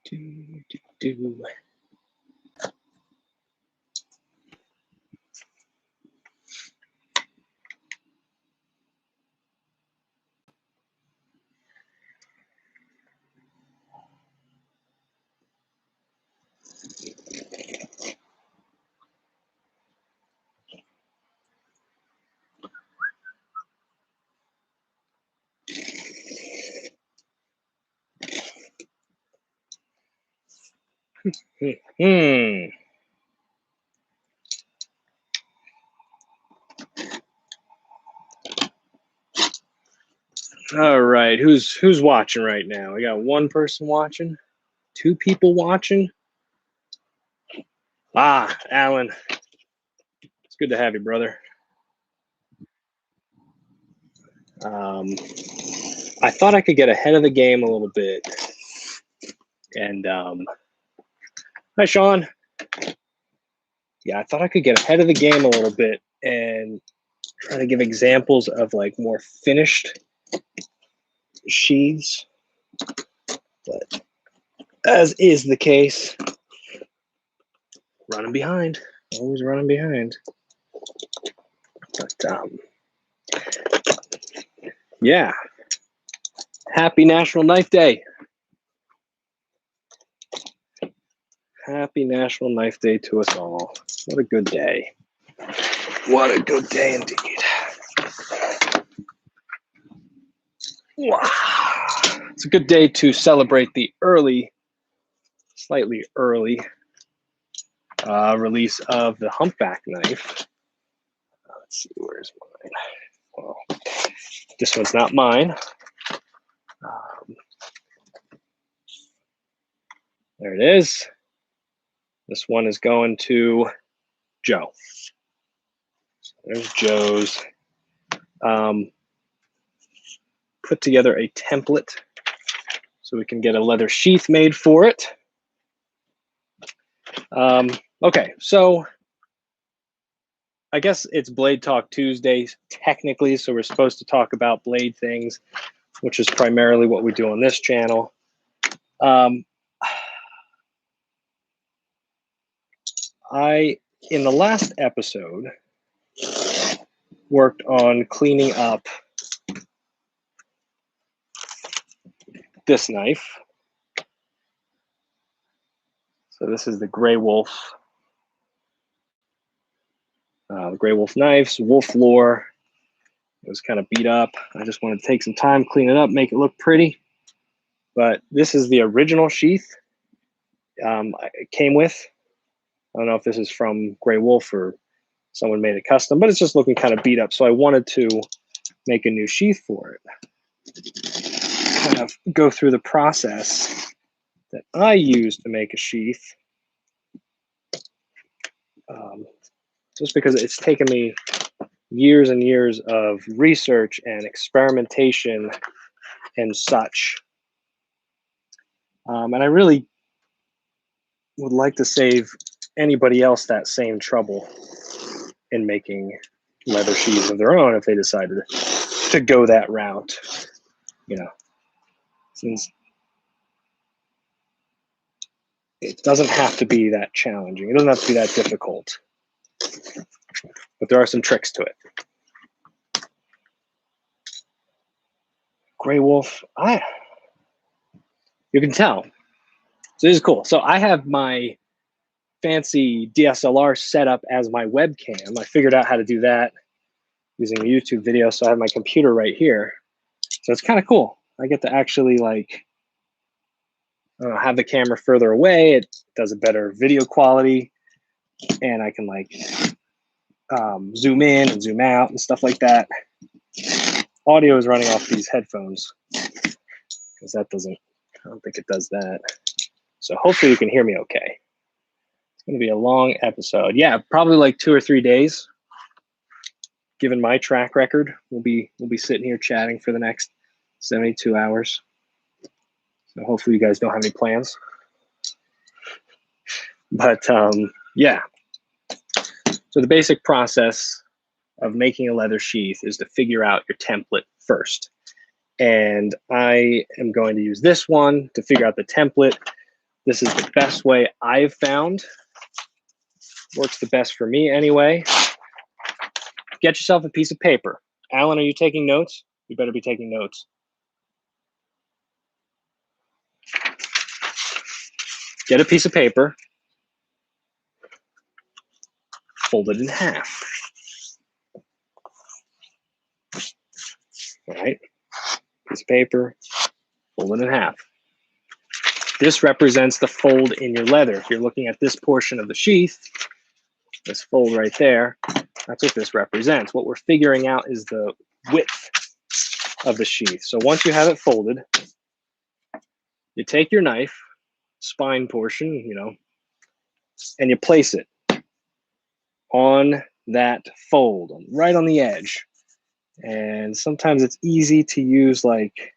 Do, do, do. All right, who's watching right now? We got one person watching, two people watching. Ah, Alan, it's good to have you, brother. I thought I could get ahead of the game a little bit, and hi, Sean. Yeah, I thought I could get ahead of the game a little bit and try to give examples of like more finished sheaths, but as is the case, running behind, always running behind. But yeah, happy National Knife Day. Happy National Knife Day to us all. What a good day. What a good day indeed. Wow. It's a good day to celebrate the slightly early release of the Humpback knife. Let's see, where's mine? Well, this one's not mine. There it is. This one is going to Joe. So there's Joe's. Put together a template so we can get a leather sheath made for it. Okay, so I guess it's Blade Talk Tuesday technically, so we're supposed to talk about blade things, which is primarily what we do on this channel. In the last episode, worked on cleaning up this knife. So this is the Grey Wolf. The Grey Wolf knives, Wolflore. It was kind of beat up. I just wanted to take some time, clean it up, make it look pretty. But this is the original sheath it came with. I don't know if this is from Grey Wolf or someone made it custom, but it's just looking kind of beat up. So I wanted to make a new sheath for it. Kind of go through the process that I use to make a sheath. Just because it's taken me years and years of research and experimentation and such. And I really would like to save anybody else that same trouble in making leather sheaths of their own if they decided to go that route, you know, since it doesn't have to be that challenging. It doesn't have to be that difficult, but there are some tricks to it. Grey Wolf, you can tell. So this is cool. So I have my fancy DSLR set up as my webcam. I figured out how to do that using a YouTube video. So I have my computer right here. So it's kind of cool. I get to actually like have the camera further away. It does a better video quality, and I can like zoom in and zoom out and stuff like that. Audio is running off these headphones because that doesn't, I don't think it does that. So hopefully you can hear me okay. It's going to be a long episode. Yeah, probably like 2 or 3 days. Given my track record, we'll be sitting here chatting for the next 72 hours. So hopefully you guys don't have any plans. But yeah. So the basic process of making a leather sheath is to figure out your template first. And I am going to use this one to figure out the template. This is the best way I've found. Works the best for me anyway. Get yourself a piece of paper. Alan, are you taking notes? You better be taking notes. Get a piece of paper, fold it in half. All right, piece of paper, fold it in half. This represents the fold in your leather. If you're looking at this portion of the sheath, this fold right there, that's what this represents. What we're figuring out is the width of the sheath. So once you have it folded, you take your knife, spine portion, you know, and you place it on that fold, right on the edge. And sometimes it's easy to use like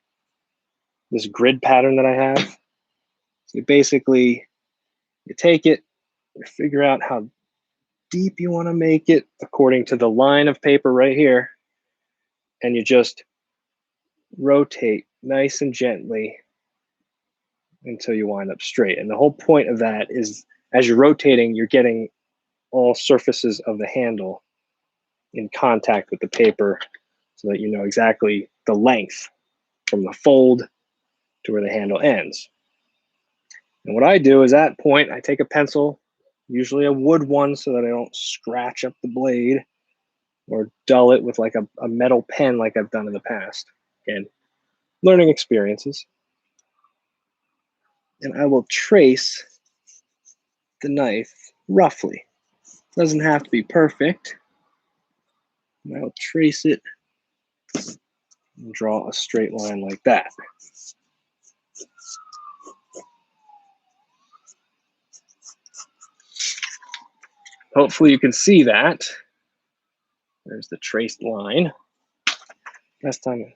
this grid pattern that I have. So basically, you take it, you figure out how deep you want to make it according to the line of paper right here, and you just rotate nice and gently until you wind up straight. And the whole point of that is as you're rotating, you're getting all surfaces of the handle in contact with the paper so that you know exactly the length from the fold to where the handle ends. And what I do is at that point, I take a pencil, usually a wood one so that I don't scratch up the blade or dull it with like a metal pen like I've done in the past. Again, learning experiences. And I will trace the knife roughly. Doesn't have to be perfect. And I'll trace it and draw a straight line like that. Hopefully you can see that. There's the traced line. Last time.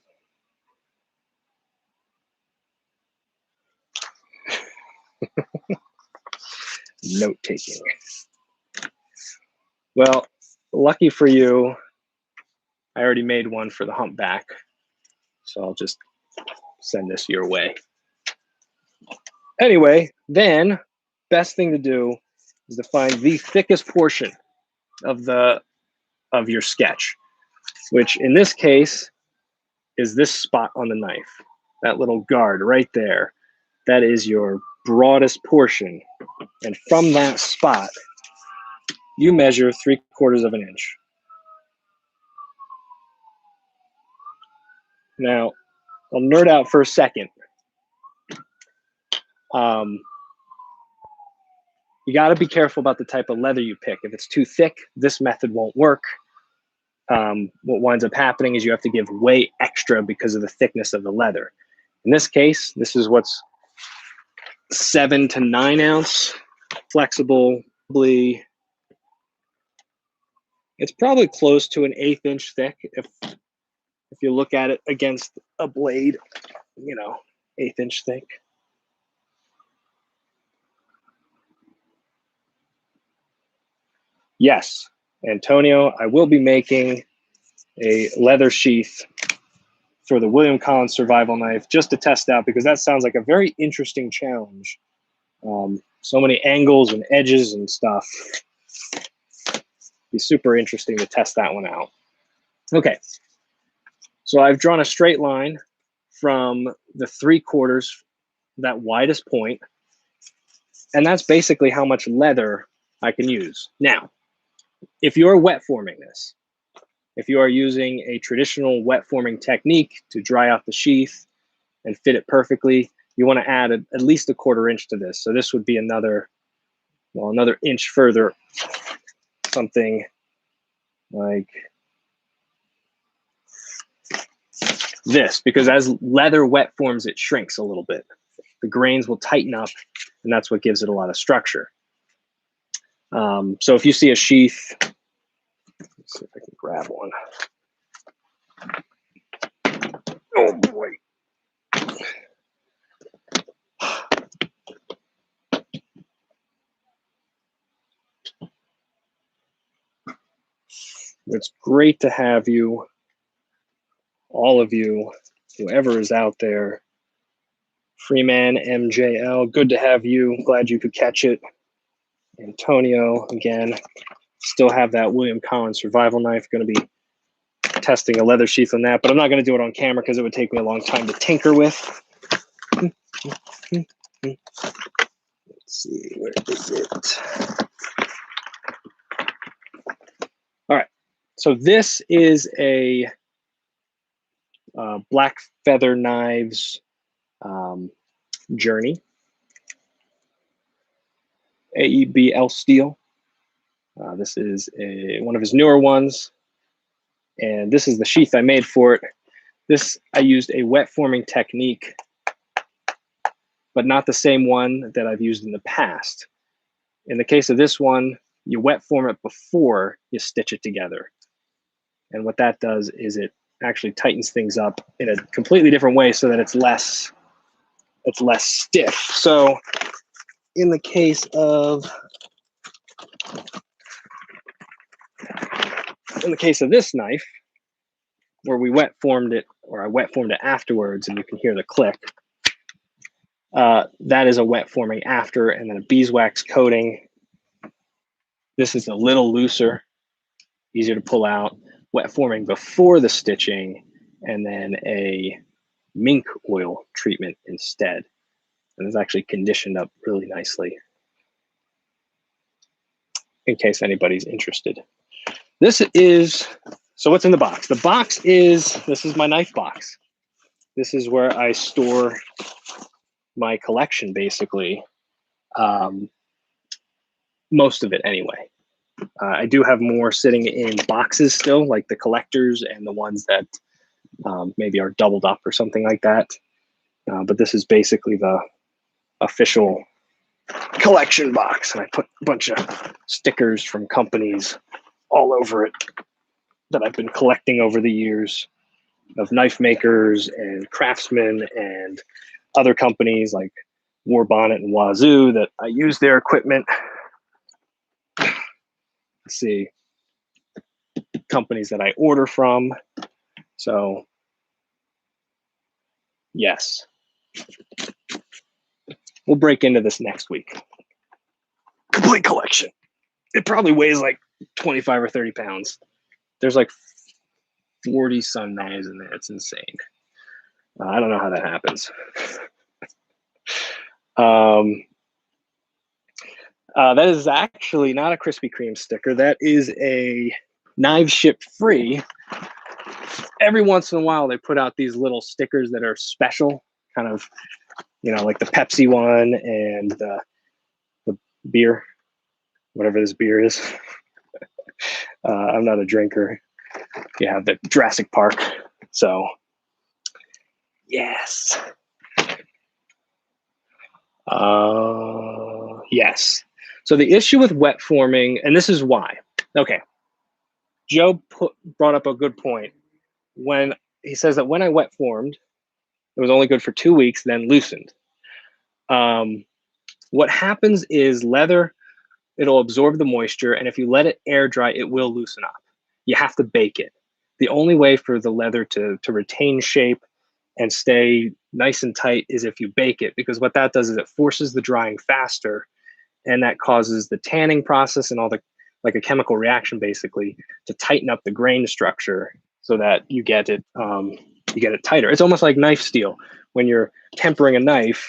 Note taking. Well, lucky for you, I already made one for the Humpback. So I'll just send this your way. Anyway, then best thing to do is to find the thickest portion of your sketch, which in this case is this spot on the knife, that little guard right there. That is your broadest portion. And from that spot, you measure 3/4 of an inch. Now, I'll nerd out for a second. You got to be careful about the type of leather you pick. If it's too thick, this method won't work. What winds up happening is you have to give way extra because of the thickness of the leather. In this case, this is what's 7 to 9 ounce, flexible. It's probably close to an 1/8 inch thick if you look at it against a blade, you know, 1/8 inch thick. Yes, Antonio, I will be making a leather sheath for the William Collins survival knife just to test out, because that sounds like a very interesting challenge. So many angles and edges and stuff. Be super interesting to test that one out. Okay, so I've drawn a straight line from the 3/4, that widest point, and that's basically how much leather I can use. Now, if you're wet forming this, if you are using a traditional wet forming technique to dry out the sheath and fit it perfectly, you want to add at least 1/4 inch to this. So this would be another inch further, something like this, because as leather wet forms, it shrinks a little bit. The grains will tighten up, and that's what gives it a lot of structure. So if you see a sheath, let's see if I can grab one. Oh boy. It's great to have you, all of you, whoever is out there, Freeman MJL, good to have you. Glad you could catch it. Antonio, again, still have that William Collins survival knife. Going to be testing a leather sheath on that, but I'm not going to do it on camera because it would take me a long time to tinker with. Let's see, where is it? All right, so this is a Black Feather Knives Journey. AEBL steel. This is one of his newer ones, and this is the sheath I made for it. This, I used a wet forming technique, but not the same one that I've used in the past. In the case of this one, you wet form it before you stitch it together. And what that does is it actually tightens things up in a completely different way so that it's less stiff. So in the case of this knife, where we wet formed it, or I wet formed it afterwards, and you can hear the click, that is a wet forming after, and then a beeswax coating. This is a little looser, easier to pull out. Wet forming before the stitching, and then a mink oil treatment instead. And it's actually conditioned up really nicely, in case anybody's interested. This is, so what's in the box? The box is, this is my knife box. This is where I store my collection, basically. Most of it anyway. I do have more sitting in boxes still, like the collectors and the ones that maybe are doubled up or something like that. But this is basically the official collection box. And I put a bunch of stickers from companies all over it that I've been collecting over the years, of knife makers and craftsmen and other companies like War Bonnet and Wazoo that I use their equipment. Let's see, companies that I order from. So yes, we'll break into this next week. Complete collection. It probably weighs like 25 or 30 pounds. There's like 40 some knives in there. It's insane. I don't know how that happens. That is actually not a Krispy Kreme sticker. That is a Knives Ship Free. Every once in a while, they put out these little stickers that are special, kind of, you know, like the Pepsi one and the beer, whatever this beer is. I'm not a drinker. You have the Jurassic Park. So, yes. Yes. So the issue with wet forming, and this is why. Okay. Joe brought up a good point. When he says that when I wet formed, it was only good for 2 weeks, then loosened. What happens is leather, it'll absorb the moisture, and if you let it air dry, it will loosen up. You have to bake it. The only way for the leather to retain shape and stay nice and tight is if you bake it, because what that does is it forces the drying faster, and that causes the tanning process and all the, like a chemical reaction basically, to tighten up the grain structure so that you get it tighter. It's almost like knife steel. When you're tempering a knife,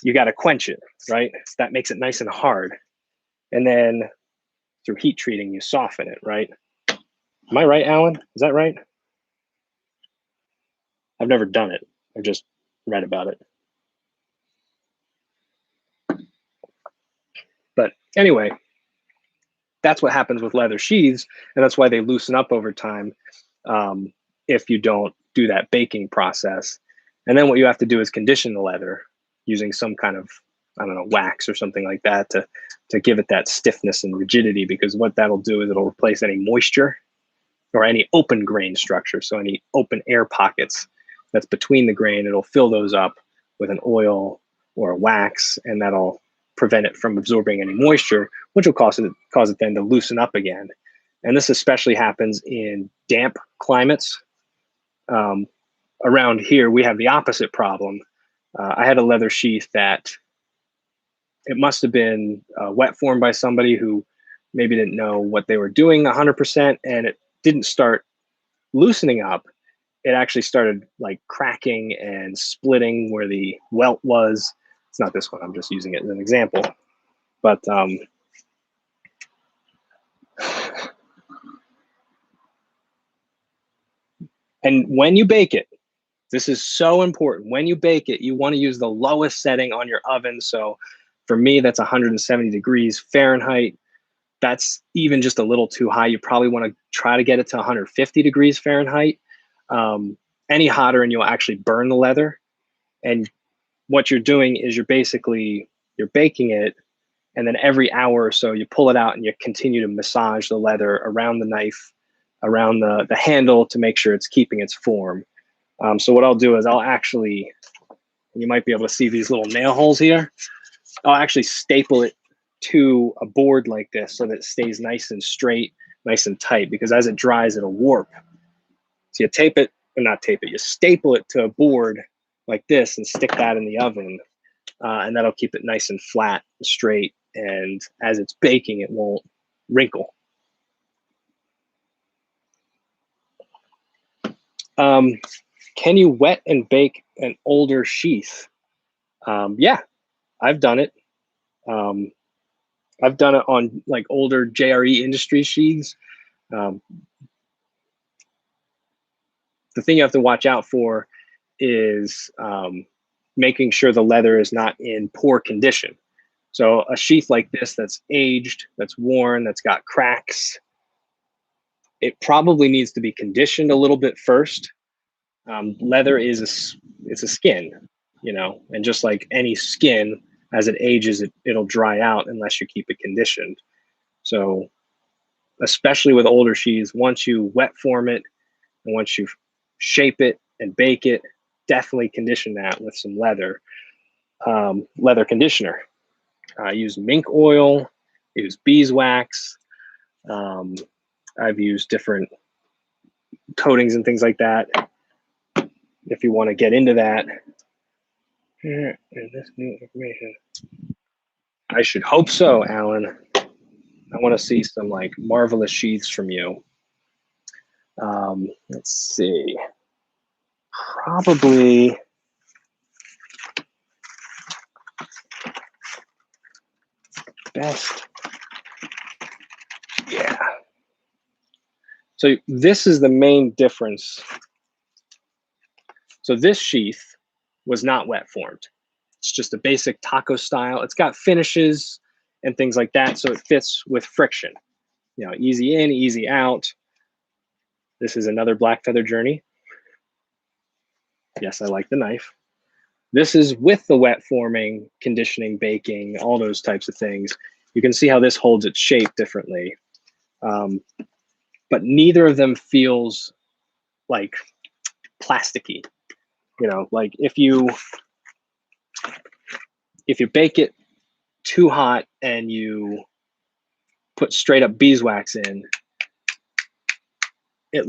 you got to quench it, right? That makes it nice and hard. And then through heat treating, you soften it, right? Am I right, Alan? Is that right? I've never done it. I've just read about it. But anyway, that's what happens with leather sheaths, and that's why they loosen up over time if you don't do that baking process. And then what you have to do is condition the leather using some kind of, I don't know, wax or something like that to give it that stiffness and rigidity, because what that'll do is it'll replace any moisture or any open grain structure. So any open air pockets that's between the grain, it'll fill those up with an oil or a wax, and that'll prevent it from absorbing any moisture, which will cause it then to loosen up again. And this especially happens in damp climates. Around here, we have the opposite problem. I had a leather sheath that it must have been wet formed by somebody who maybe didn't know what they were doing 100%, and it didn't start loosening up. It actually started like cracking and splitting where the welt was. It's not this one, I'm just using it as an example. But and when you bake it, this is so important. When you bake it, you want to use the lowest setting on your oven. So for me, that's 170 degrees Fahrenheit. That's even just a little too high. You probably want to try to get it to 150 degrees Fahrenheit. Any hotter and you'll actually burn the leather. And what you're doing is you're baking it, and then every hour or so you pull it out and you continue to massage the leather around the knife, around the handle to make sure it's keeping its form. So what I'll do is I'll actually, you might be able to see these little nail holes here. I'll actually staple it to a board like this so that it stays nice and straight, nice and tight, because as it dries, it'll warp. So you tape it, or not tape it, you staple it to a board like this and stick that in the oven, and that'll keep it nice and flat and straight. And as it's baking, it won't wrinkle. Can you wet and bake an older sheath? Yeah, I've done it. I've done it on like older JRE industry sheaths. The thing you have to watch out for is making sure the leather is not in poor condition. So a sheath like this that's aged, that's worn, that's got cracks, it probably needs to be conditioned a little bit first. Leather is it's a skin, you know, and just like any skin, as it ages, it'll dry out unless you keep it conditioned. So especially with older sheaths, once you wet form it and once you shape it and bake it, definitely condition that with some leather conditioner. I use mink oil, use beeswax. I've used different coatings and things like that. If you want to get into that, here is this new information. I should hope so, Alan. I want to see some like marvelous sheaths from you. Let's see. Probably best. Yeah. So this is the main difference. So this sheath was not wet formed. It's just a basic taco style. It's got finishes and things like that, so it fits with friction. You know, easy in, easy out. This is another Black Feather Journey. Yes, I like the knife. This is with the wet forming, conditioning, baking, all those types of things. You can see how this holds its shape differently. But neither of them feels like plasticky. You know, like if you bake it too hot and you put straight up beeswax in, it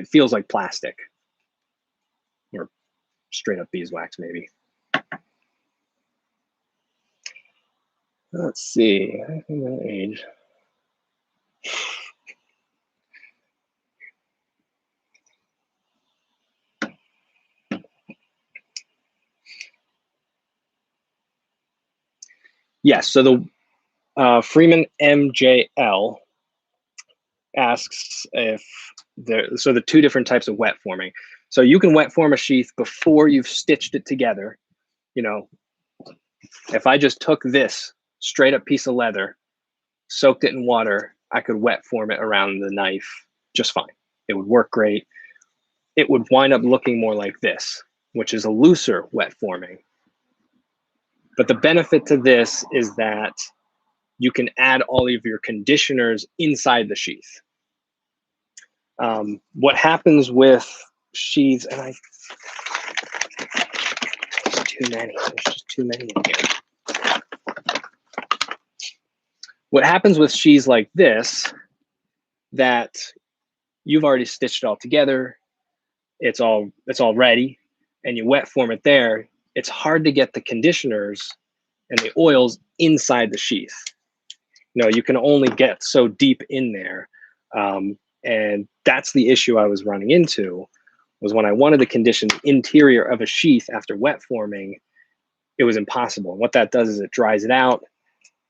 feels like plastic, or straight up beeswax maybe. Let's see, age. Yes, so the Freeman MJL asks if so the two different types of wet forming. So you can wet form a sheath before you've stitched it together. You know, if I just took this straight up piece of leather, soaked it in water, I could wet form it around the knife just fine. It would work great. It would wind up looking more like this, which is a looser wet forming. But the benefit to this is that you can add all of your conditioners inside the sheath. What happens with sheaths, and there's too many. There's just too many in here. What happens with sheaths like this, that you've already stitched it all together, it's all ready. and you wet form it there, it's hard to get the conditioners and the oils inside the sheath. You know, you can only get so deep in there. And that's the issue I was running into, was when I wanted to condition the interior of a sheath after wet forming, it was impossible. And what that does is it dries it out,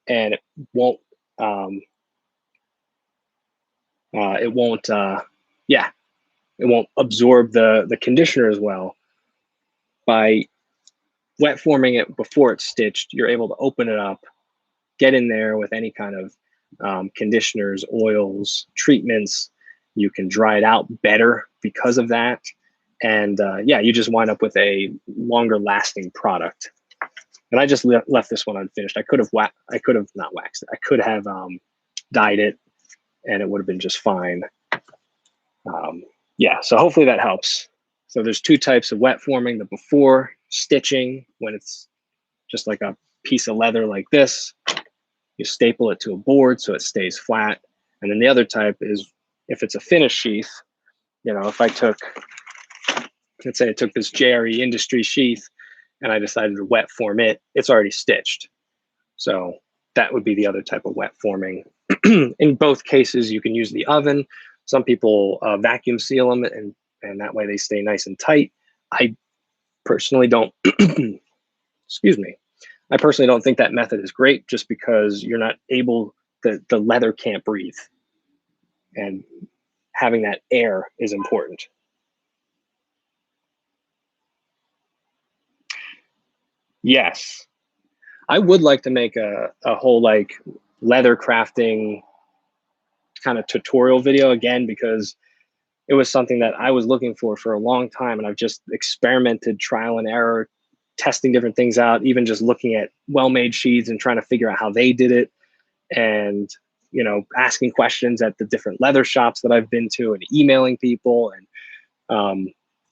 and it won't, it won't absorb the conditioner as well. By wet forming it before it's stitched, you're able to open it up, get in there with any kind of conditioners, oils, treatments. You can dry it out better because of that. And yeah, you just wind up with a longer lasting product. And I just left this one unfinished. I could have not waxed it. I could have dyed it, and it would have been just fine. Yeah, so hopefully that helps. So there's two types of wet forming: the before stitching, when it's just like a piece of leather like this, you staple it to a board so it stays flat. And then the other type is if it's a finished sheath. You know, if I took, let's say I took this JRE Industry sheath and I decided to wet form it, it's already stitched. So that would be the other type of wet forming. In both cases, you can use the oven. Some people vacuum seal them, and that way they stay nice and tight. I personally don't, excuse me. I personally don't think that method is great, just because you're not able, the leather can't breathe. And having that air is important. Yes. I would like to make a whole like leather crafting kind of tutorial video again, because it was something that I was looking for a long time. And I've just experimented, trial and error, testing different things out, even just looking at well-made sheaths and trying to figure out how they did it. And, you know, asking questions at the different leather shops that I've been to, and emailing people. And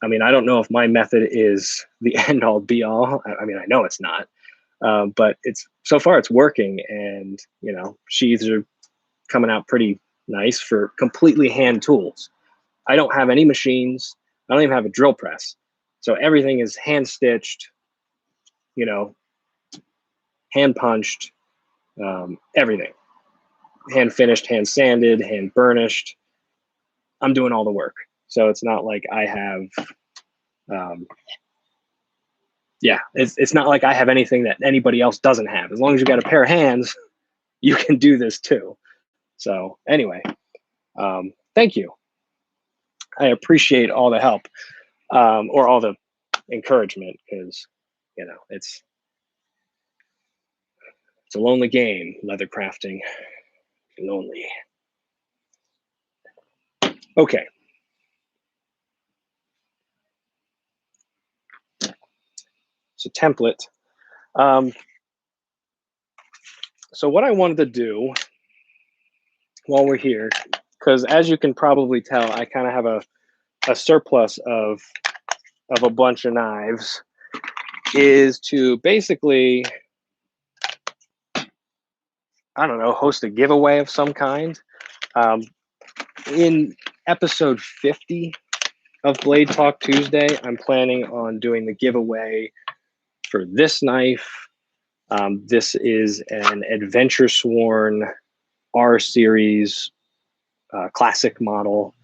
I mean, I don't know if my method is the end all be all. I mean, I know it's not, but so far it's working. And, you know, sheaths are coming out pretty nice for completely hand tools. I don't have any machines. I don't even have a drill press. So everything is hand stitched, you know, hand punched, everything. Hand finished, hand sanded, hand burnished. I'm doing all the work. So it's not like I have, it's not like I have anything that anybody else doesn't have. As long as you got a pair of hands, you can do this too. So anyway, thank you. I appreciate all the help, or all the encouragement, because, you know, it's a lonely game, leather crafting. Lonely. Okay. So template. So what I wanted to do while we're here, because as you can probably tell, I kind of have a surplus of a bunch of knives, is to basically, I don't know, host a giveaway of some kind. In episode 50 of Blade Talk Tuesday, I'm planning on doing the giveaway for this knife. This is an Adventure Sworn R series classic model.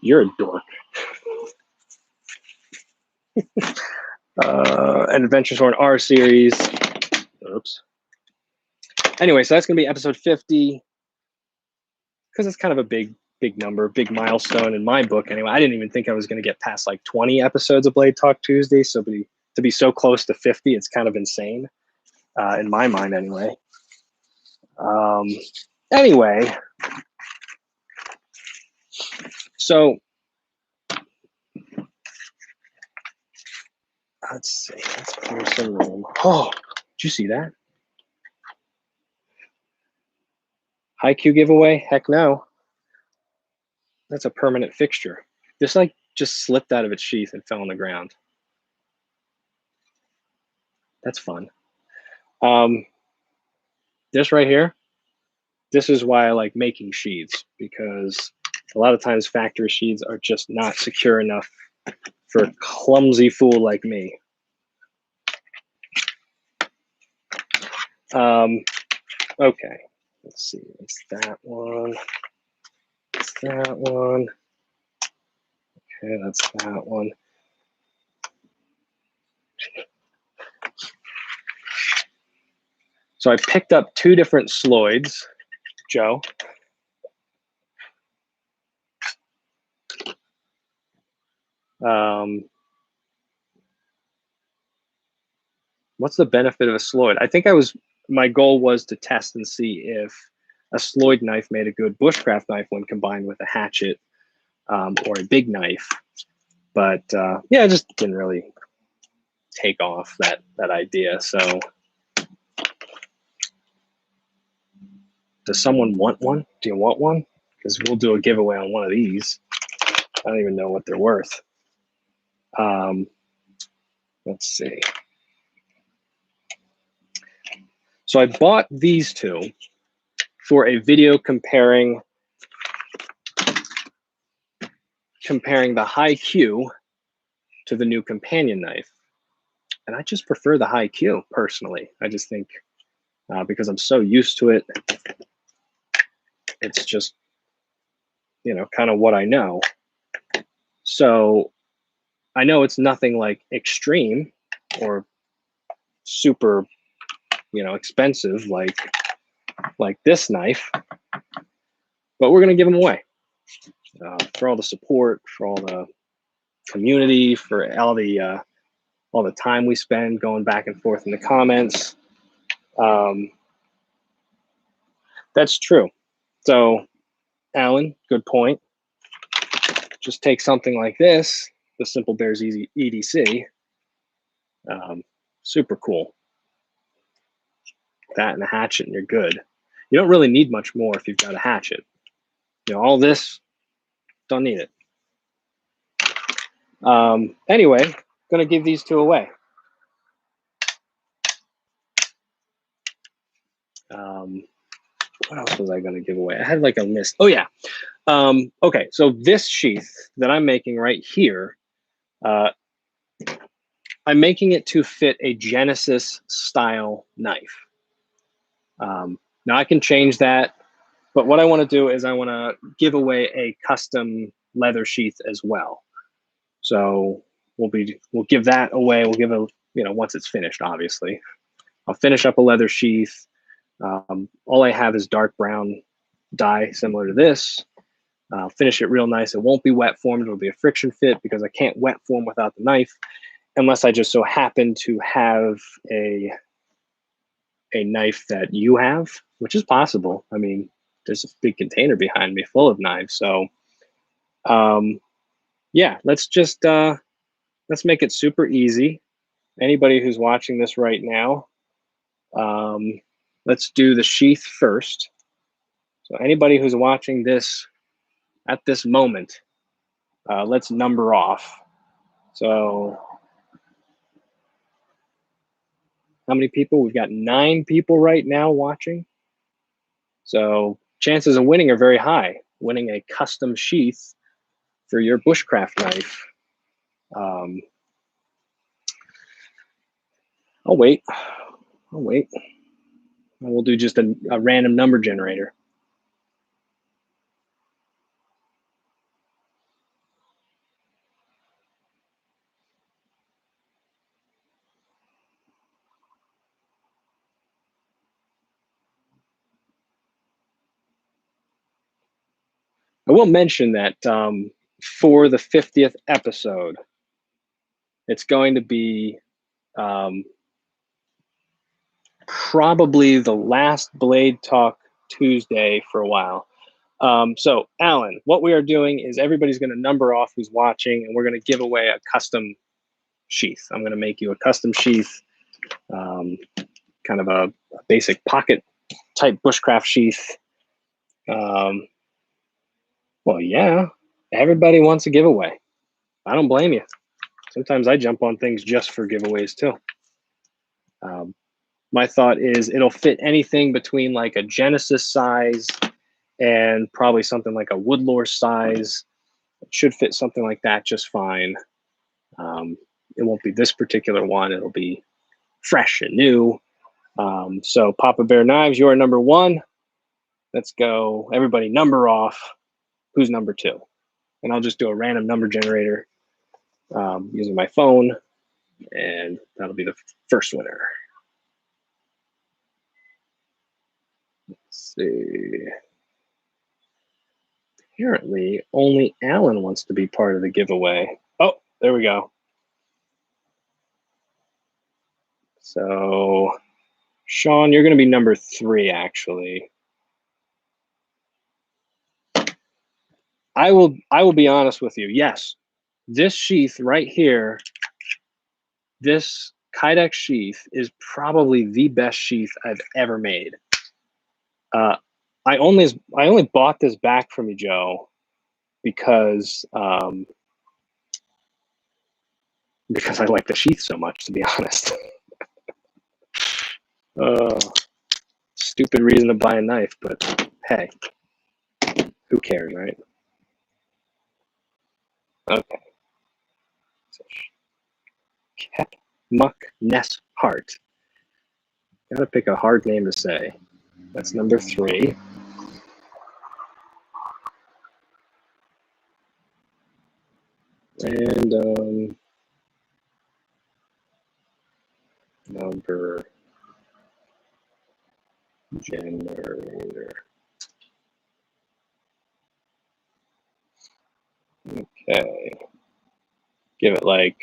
You're a dork. An Adventure Sworn R series. Oops. Anyway, so that's going to be episode 50, because it's kind of a big number, big milestone in my book. Anyway, I didn't even think I was going to get past like 20 episodes of Blade Talk Tuesday. So to be so close to 50, it's kind of insane, in my mind anyway. Anyway, so let's see. Let's clear some room. Oh, did you see that? Haiku giveaway? Heck no. That's a permanent fixture. This like just slipped out of its sheath and fell on the ground. That's fun. This right here, this is why I like making sheaths, because A lot of times factory sheaths are just not secure enough for a clumsy fool like me. Okay, let's see. It's that one. It's that one. Okay, that's that one. So I picked up 2 different Sloyds, Joe. What's the benefit of a Sloyd? I think my goal was to test and see if a Sloyd knife made a good bushcraft knife when combined with a hatchet or a big knife. But yeah, it just didn't really take off that idea. So does someone want one? Do you want one? Because we'll do a giveaway on one of these. I don't even know what they're worth. Let's see. So I bought these 2 for a video comparing the High Q to the new companion knife. And I just prefer the High Q personally. I just think because I'm so used to it, it's just, you know, kind of what I know. So I know it's nothing like extreme or super, you know, expensive like this knife, but we're going to give them away for all the support, for all the community, for all the time we spend going back and forth in the comments. That's true. So, Alan, good point. Just take something like this, the Simple Bears Easy EDC. Super cool. That and a hatchet, and you're good. You don't really need much more if you've got a hatchet. You know, all this, don't need it. Anyway, gonna give these 2 away. What else was I gonna give away? I had like a list. Oh yeah. Okay, so this sheath that I'm making right here, I'm making it to fit a Genesis style knife. Now I can change that, but what I want to do is I want to give away a custom leather sheath as well. So we'll give that away. We'll give a, you know, once it's finished, obviously. I'll finish up a leather sheath. All I have is dark brown dye similar to this. I'll finish it real nice. It won't be wet formed. It'll be a friction fit because I can't wet form without the knife, unless I just so happen to have a knife that you have, which is possible. I mean, there's a big container behind me full of knives. So yeah, let's make it super easy. Anybody who's watching this right now, let's do the sheath first. So anybody who's watching this at this moment, let's number off. So how many people? We've got 9 people right now watching. So chances of winning are very high. Winning a custom sheath for your bushcraft knife. I'll wait. And we'll do just a random number generator. I will mention that for the 50th episode, it's going to be probably the last Blade Talk Tuesday for a while. So, Alan, what we are doing is everybody's going to number off who's watching, and we're going to give away a custom sheath. I'm going to make you a custom sheath, kind of a basic pocket type bushcraft sheath. Well, yeah, everybody wants a giveaway. I don't blame you. Sometimes I jump on things just for giveaways too. My thought is it'll fit anything between like a Genesis size and probably something like a Wolflore size. It should fit something like that just fine. It won't be this particular one. It'll be fresh and new. So Papa Bear Knives, you're number 1. Let's go. Everybody number off. Who's number 2? And I'll just do a random number generator using my phone, and that'll be the first winner. Let's see. Apparently, only Alan wants to be part of the giveaway. Oh, there we go. So, Sean, you're going to be number 3, actually. I will be honest with you. Yes, this sheath right here, this Kydex sheath is probably the best sheath I've ever made. I only bought this back from you, Joe, because I like the sheath so much, to be honest. Stupid reason to buy a knife, but hey, who cares, right? Okay. So, Kep Muck Ness Heart. Gotta pick a hard name to say. That's number 3. And number generator. Okay. Give it like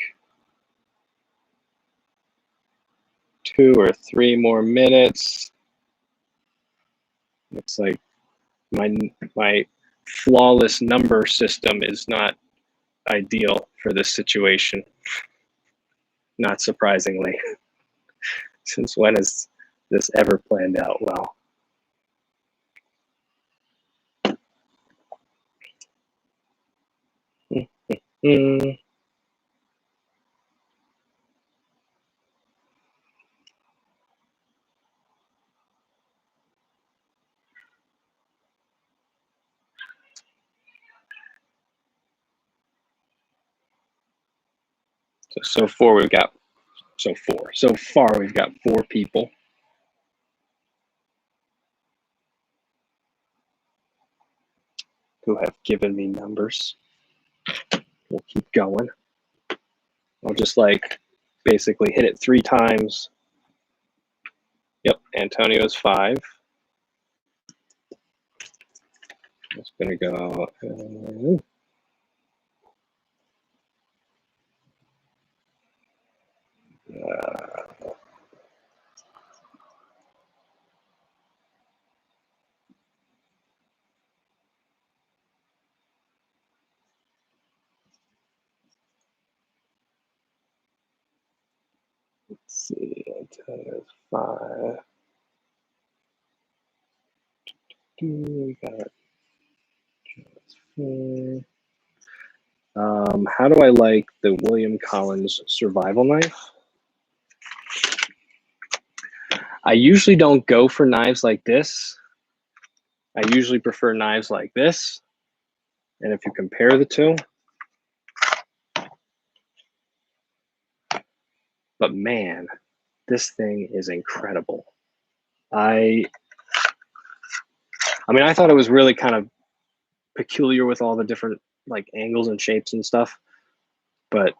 2 or 3 more minutes. Looks like my flawless number system is not ideal for this situation. Not surprisingly. Since when has this ever planned out well? So far we've got 4 people. Who have given me numbers. We'll keep going. I'll just like basically hit it 3 times. Yep, Antonio's 5. It's gonna go. Let's see, Antonio's 5. We got 4. How do I like the William Collins survival knife? I usually don't go for knives like this. I usually prefer knives like this. And if you compare the two, but man, this thing is incredible. I mean, I thought it was really kind of peculiar with all the different like angles and shapes and stuff, but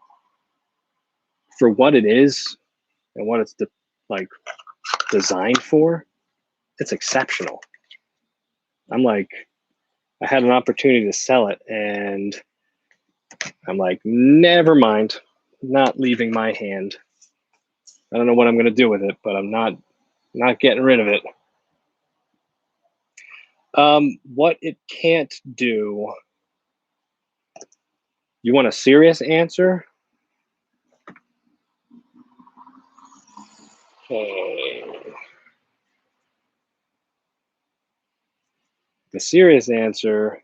for what it is and what it's like designed for, it's exceptional. I'm like, I had an opportunity to sell it and I'm like, never mind, not leaving my hand. I don't know what I'm going to do with it, but I'm not getting rid of it. What it can't do. You want a serious answer? Okay. The serious answer.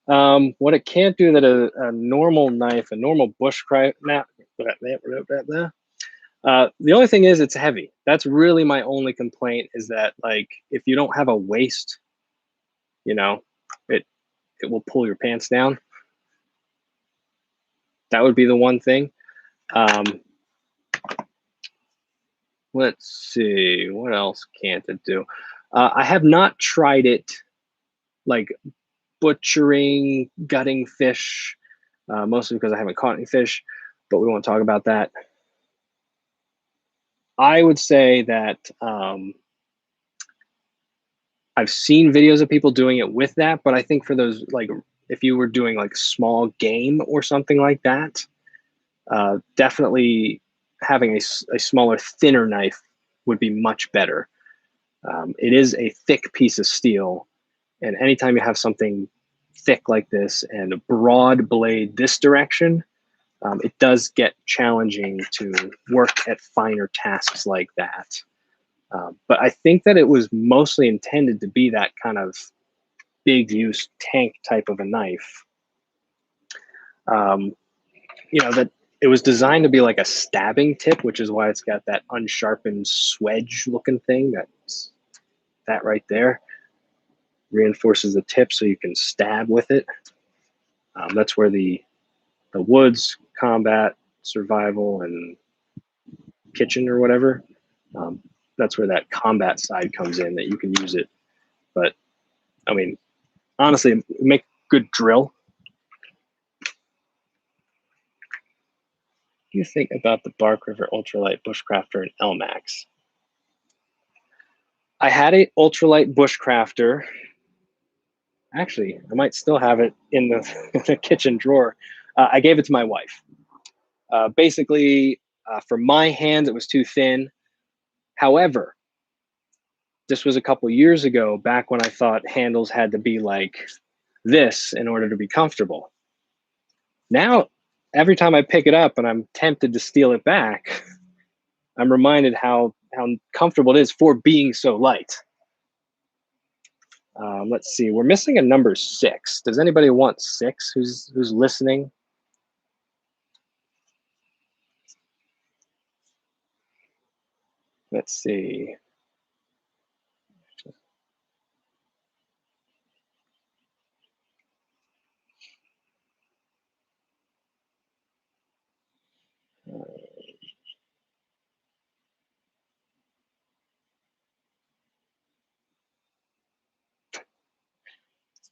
What it can't do that a normal knife, a normal bushcraft, the only thing is it's heavy. That's really my only complaint, is that like if you don't have a waist you know, it will pull your pants down. That would be the one thing. Let's see, what else can't it do? I have not tried it like butchering, gutting fish, mostly because I haven't caught any fish, but we won't talk about that. I would say that I've seen videos of people doing it with that, but I think for those, like if you were doing like small game or something like that, definitely having a smaller, thinner knife would be much better. It is a thick piece of steel, and anytime you have something thick like this and a broad blade this direction, it does get challenging to work at finer tasks like that. But I think that it was mostly intended to be that kind of big use tank type of a knife. You know, that it was designed to be like a stabbing tip, which is why it's got that unsharpened swedge looking thing. That's that right there. Reinforces the tip so you can stab with it. That's where the woods, combat, survival, and kitchen or whatever, that's where that combat side comes in, that you can use it. But I mean, honestly, make good drill. What do you think about the Bark River Ultralight Bushcrafter and Lmax? I had a Ultralight Bushcrafter. Actually, I might still have it in the kitchen drawer. I gave it to my wife. Basically, for my hands, it was too thin. However, this was a couple years ago, back when I thought handles had to be like this in order to be comfortable. Now, every time I pick it up and I'm tempted to steal it back, I'm reminded how comfortable it is for being so light. Let's see, we're missing a number 6. Does anybody want 6? Who's listening? Let's see.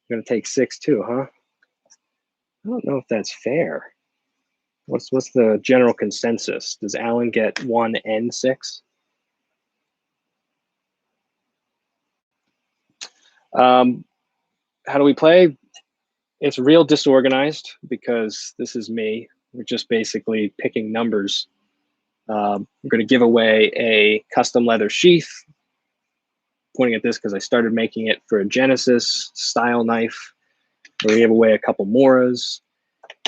Gonna take 6 too, huh? I don't know if that's fair. What's the general consensus? Does Alan get 1 and 6? How do we play? It's real disorganized because this is me. We're just basically picking numbers. We're going to give away a custom leather sheath. Pointing at this because I started making it for a Genesis style knife. We're going to give away a couple Moras.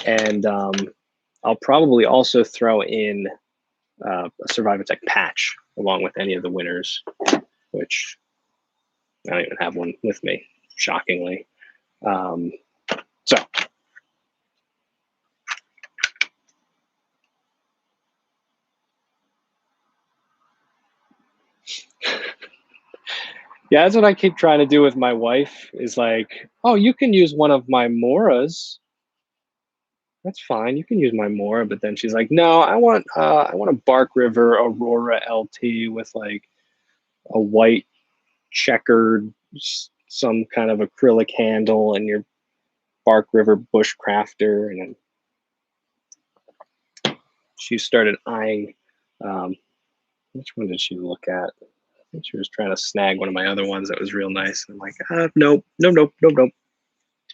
And I'll probably also throw in a SurvivoTek patch along with any of the winners, which I don't even have one with me, shockingly. So yeah, that's what I keep trying to do with my wife is like, oh, you can use one of my Moras. That's fine. You can use my Mora. But then she's like, no, I want a Bark River Aurora LT with like a white checkered, some kind of acrylic handle and your Bark River Bushcrafter. And then she started eyeing, which one did she look at? I think she was trying to snag one of my other ones that was real nice. I'm like, nope.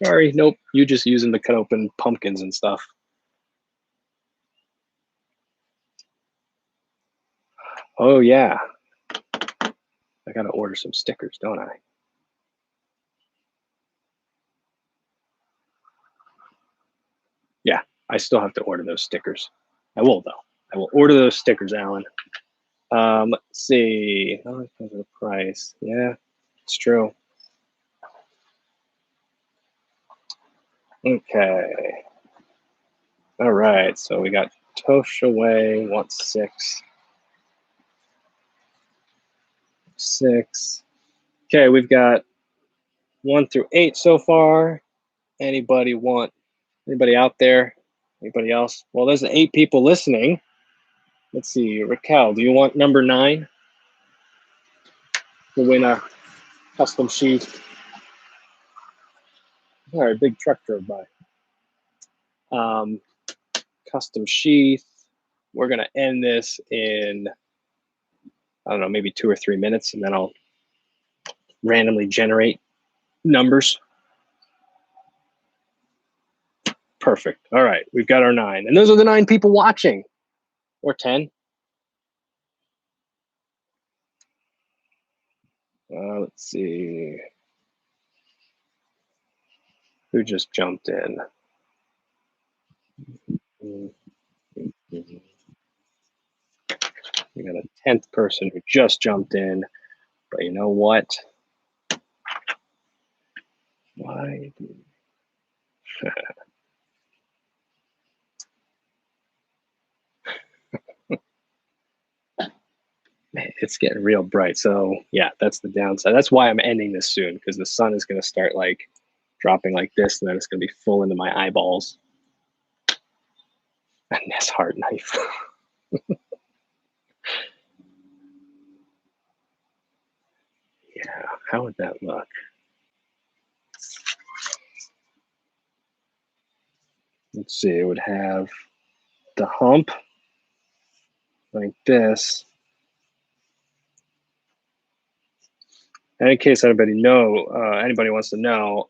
Sorry, nope. You just using to cut open pumpkins and stuff. Oh yeah. I gotta order some stickers, don't I? Yeah, I still have to order those stickers. I will though. I will order those stickers, Alan. Let's see. Oh, because of the price. Yeah, it's true. Okay. All right. So we got Toshaway wants 6. 6. Okay, we've got 1 through 8 so far. Anybody out there? Anybody else? Well, there's 8 people listening. Let's see, Raquel, do you want number 9 to win a custom sheath? All right, big truck drove by. Custom sheath. We're gonna end this in, I don't know, maybe 2 or 3 minutes, and then I'll randomly generate numbers. Perfect. All right, we've got our 9. And those are the 9 people watching, or 10. Let's see. Who just jumped in? We got a 10th person who just jumped in, but you know what? Why? Man, it's getting real bright. So yeah, that's the downside. That's why I'm ending this soon, because the sun is going to start like dropping like this, and then it's going to be full into my eyeballs. A Ness hard knife. Yeah, how would that look? Let's see, it would have the hump like this. And in case anybody wants to know,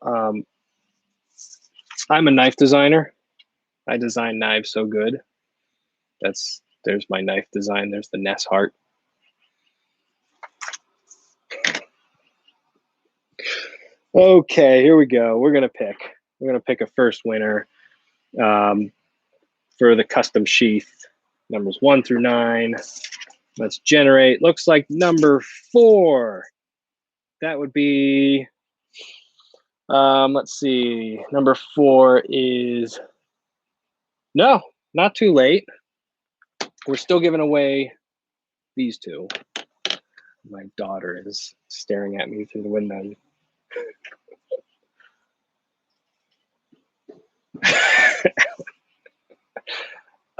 I'm a knife designer. I design knives so good. There's my knife design. There's the Ness heart. Okay, here we go. We're gonna pick a first winner for the custom sheath, numbers 1 through 9. Let's generate. Looks like number 4. That would be. Let's see. Number 4 is. No, not too late. We're still giving away these 2. My daughter is staring at me through the window.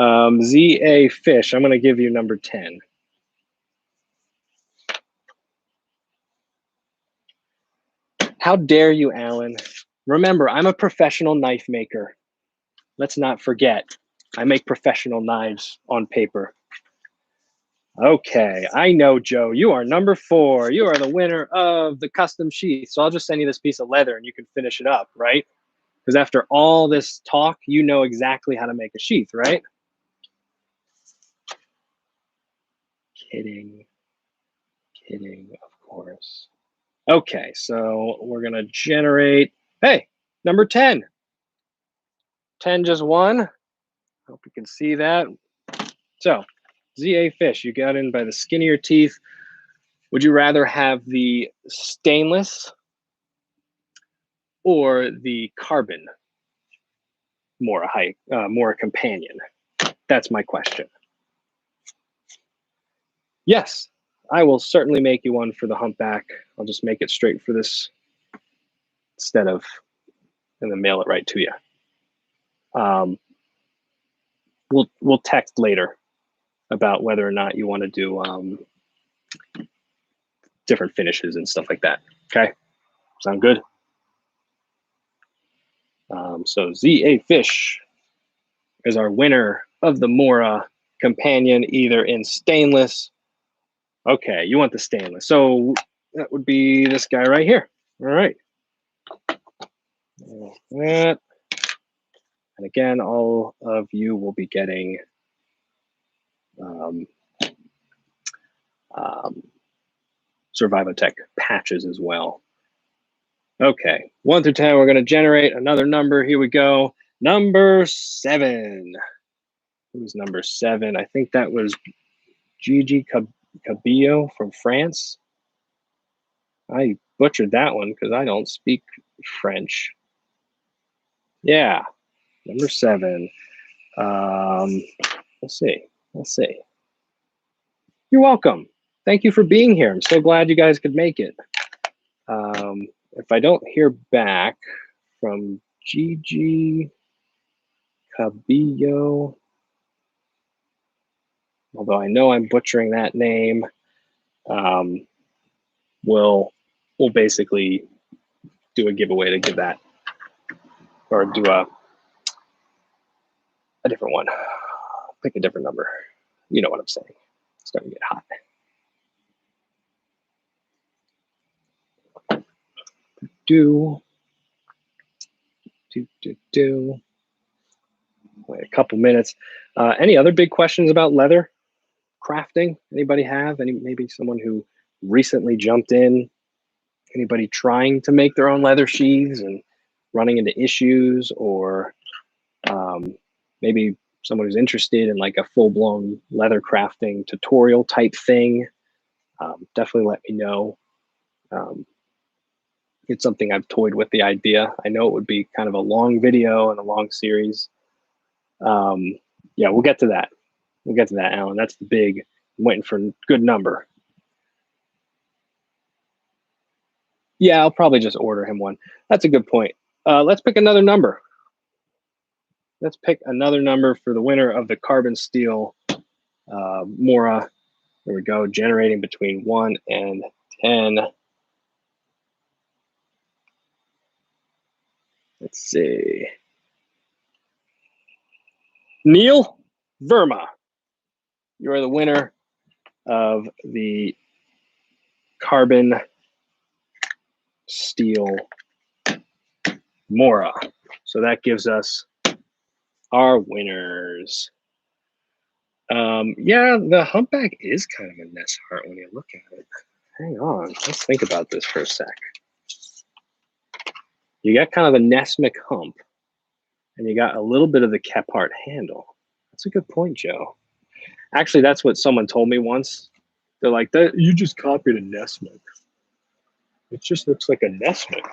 ZA Fish, I'm going to give you number 10. How dare you, Alan? Remember, I'm a professional knife maker. Let's not forget, I make professional knives on paper. Okay, I know, Joe. You are number 4. You are the winner of the custom sheath. So I'll just send you this piece of leather and you can finish it up, right? Because after all this talk, you know exactly how to make a sheath, right? Kidding, of course. Okay, so we're gonna generate, hey, number 10. 10 just won. Hope you can see that. So, ZA Fish, you got in by the skin of your teeth. Would you rather have the stainless or the carbon more companion? That's my question. Yes, I will certainly make you one for the Humpback. I'll just make it straight for this instead of, and then mail it right to you. We'll text later about whether or not you want to do different finishes and stuff like that. Okay, sound good? So ZA Fish is our winner of the Mora companion, either in stainless. Okay, you want the stainless. So that would be this guy right here. All right. That. And again, all of you will be getting SurvivoTek patches as well. Okay, 1 through 10, we're going to generate another number. Here we go. Number 7. Who's number 7? I think that was Gigi Cabillo from France. I butchered that one because I don't speak French. Yeah, number 7. Let's see. You're welcome. Thank you for being here. I'm so glad you guys could make it. if I don't hear back from GG Cabillo, although I know I'm butchering that name, we'll basically do a giveaway to give that, or do a different one. Pick a different number. You know what I'm saying. It's going to get hot. Wait a couple minutes. Any other big questions about leather crafting? Anybody have? Maybe someone who recently jumped in? Anybody trying to make their own leather sheaths and running into issues, or maybe someone who's interested in like a full-blown leather crafting tutorial type thing? Definitely let me know. It's something I've toyed with the idea. I know it would be kind of a long video and a long series. Yeah, we'll get to that. We'll get to that, Alan. That's the big, I'm waiting for a good number. Yeah, I'll probably just order him one. That's a good point. Let's pick another number. Let's pick another number for the winner of the carbon steel Mora. There we go, generating between 1 and 10. Let's see. Neil Verma, you are the winner of the carbon steel Mora. So that gives us our winners. Yeah, the Humpback is kind of a Ness heart when you look at it. Hang on, let's think about this for a sec. You got kind of a Nessmic hump, and you got a little bit of the Kephart handle. That's a good point, Joe. Actually, that's what someone told me once. They're like, you just copied a Nessmic. It just looks like a Nessmic.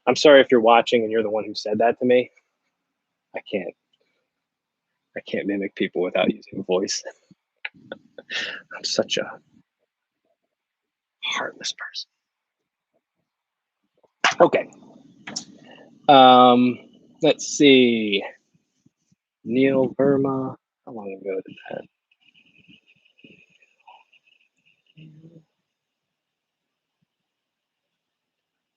I'm sorry if you're watching and you're the one who said that to me. I can't mimic people without using a voice. I'm such a heartless person. Okay. Let's see. Neil Verma. How long ago did that?